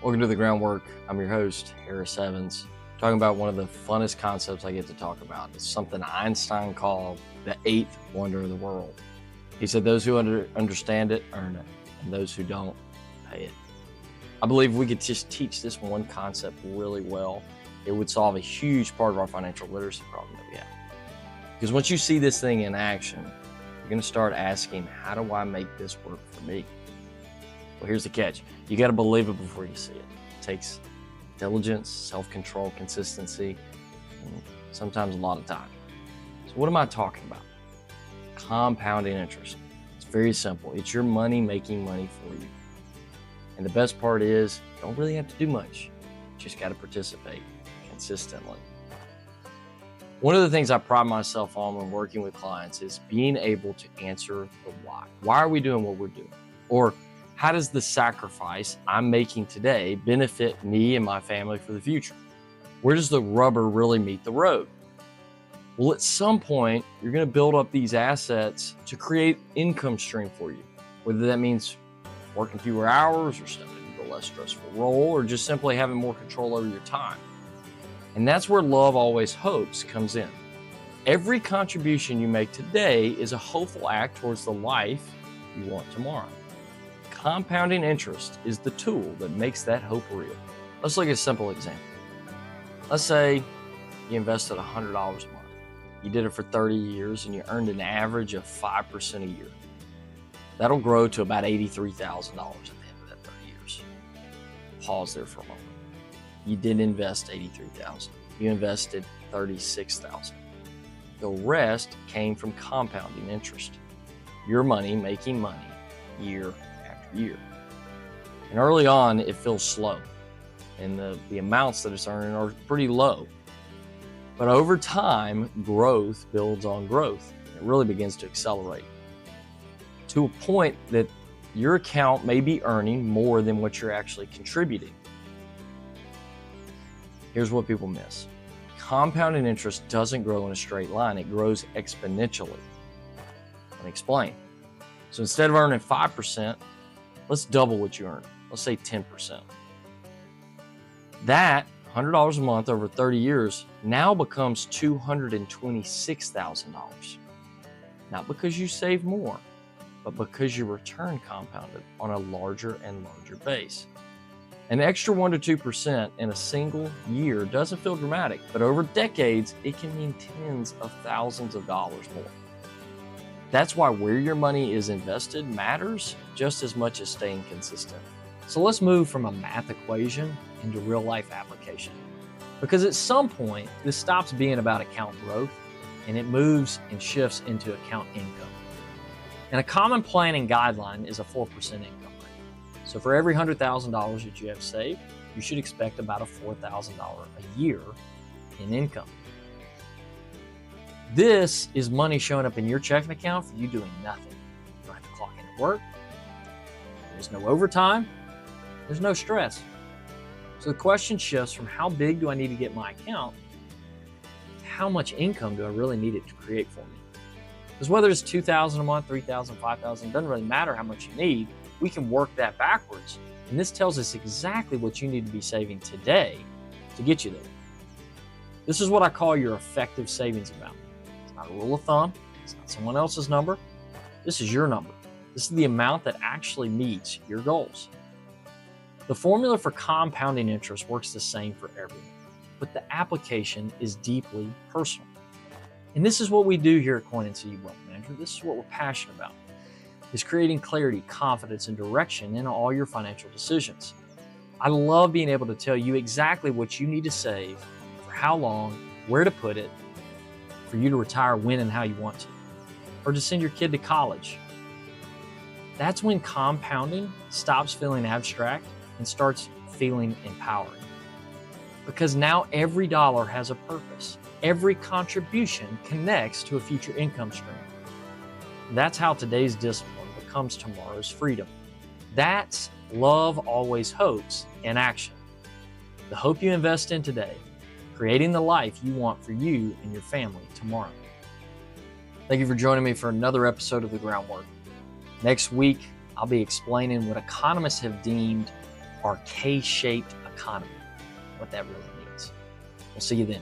Welcome to the Groundwork. I'm your host, Harris Evans, talking about one of the funnest concepts I get to talk about. It's something Einstein called the eighth wonder of the world. He said those who understand it earn it, and those who don't pay it. I believe we could just teach this one concept really well. It would solve a huge part of our financial literacy problem that we have. Because once you see this thing in action, you're going to start asking, how do I make this work for me? Well, here's the catch. You got to believe it before you see it. It takes diligence, self-control, consistency, and sometimes a lot of time. So what am I talking about? Compounding interest. It's very simple. It's your money making money for you. And the best part is, you don't really have to do much. You just got to participate consistently. One of the things I pride myself on when working with clients is being able to answer the why. Why are we doing what we're doing? Or how does the sacrifice I'm making today benefit me and my family for the future? Where does the rubber really meet the road? Well, at some point, you're going to build up these assets to create income stream for you, whether that means working fewer hours or stepping into a less stressful role or just simply having more control over your time. And that's where Love Always Hopes comes in. Every contribution you make today is a hopeful act towards the life you want tomorrow. Compounding interest is the tool that makes that hope real. Let's look at a simple example. Let's say you invested $100 a month. You did it for 30 years and you earned an average of 5% a year. That'll grow to about $83,000 at the end of that 30 years. Pause there for a moment. You didn't invest $83,000. You invested $36,000. The rest came from compounding interest. Your money making money year after year. And early on, it feels slow. And the amounts that it's earning are pretty low. But over time, growth builds on growth. It really begins to accelerate to a point that your account may be earning more than what you're actually contributing. Here's what people miss. Compounding interest doesn't grow in a straight line. It grows exponentially. Let me explain. So instead of earning 5%, let's double what you earn. Let's say 10%. That $100 a month over 30 years now becomes $226,000. Not because you save more, but because your return compounded on a larger and larger base. An extra 1 to 2% in a single year doesn't feel dramatic, but over decades, it can mean tens of thousands of dollars more. That's why where your money is invested matters just as much as staying consistent. So let's move from a math equation into real life application. Because at some point, this stops being about account growth and it moves and shifts into account income. And a common planning guideline is a 4% income rate. So for every $100,000 that you have saved, you should expect about a $4,000 a year in income. This is money showing up in your checking account for you doing nothing. You don't have to clock into work. There's no overtime. There's no stress. So the question shifts from how big do I need to get my account to how much income do I really need it to create for me? Because whether it's $2,000 a month, $3,000, $5,000, it doesn't really matter how much you need. We can work that backwards. And this tells us exactly what you need to be saving today to get you there. This is what I call your effective savings amount. It's not a rule of thumb. It's not someone else's number. This is your number. This is the amount that actually meets your goals. The formula for compounding interest works the same for everyone, but the application is deeply personal. And this is what we do here at Coin & City Wealth Management. This is what we're passionate about, is creating clarity, confidence, and direction in all your financial decisions. I love being able to tell you exactly what you need to save, for how long, where to put it, for you to retire when and how you want to, or to send your kid to college. That's when compounding stops feeling abstract and starts feeling empowering. Because now every dollar has a purpose. Every contribution connects to a future income stream. That's how today's discipline becomes tomorrow's freedom. That's Love Always Hopes in action. The hope you invest in today, creating the life you want for you and your family tomorrow. Thank you for joining me for another episode of The Groundwork. Next week, I'll be explaining what economists have deemed our K-shaped economy, what that really means. We'll see you then.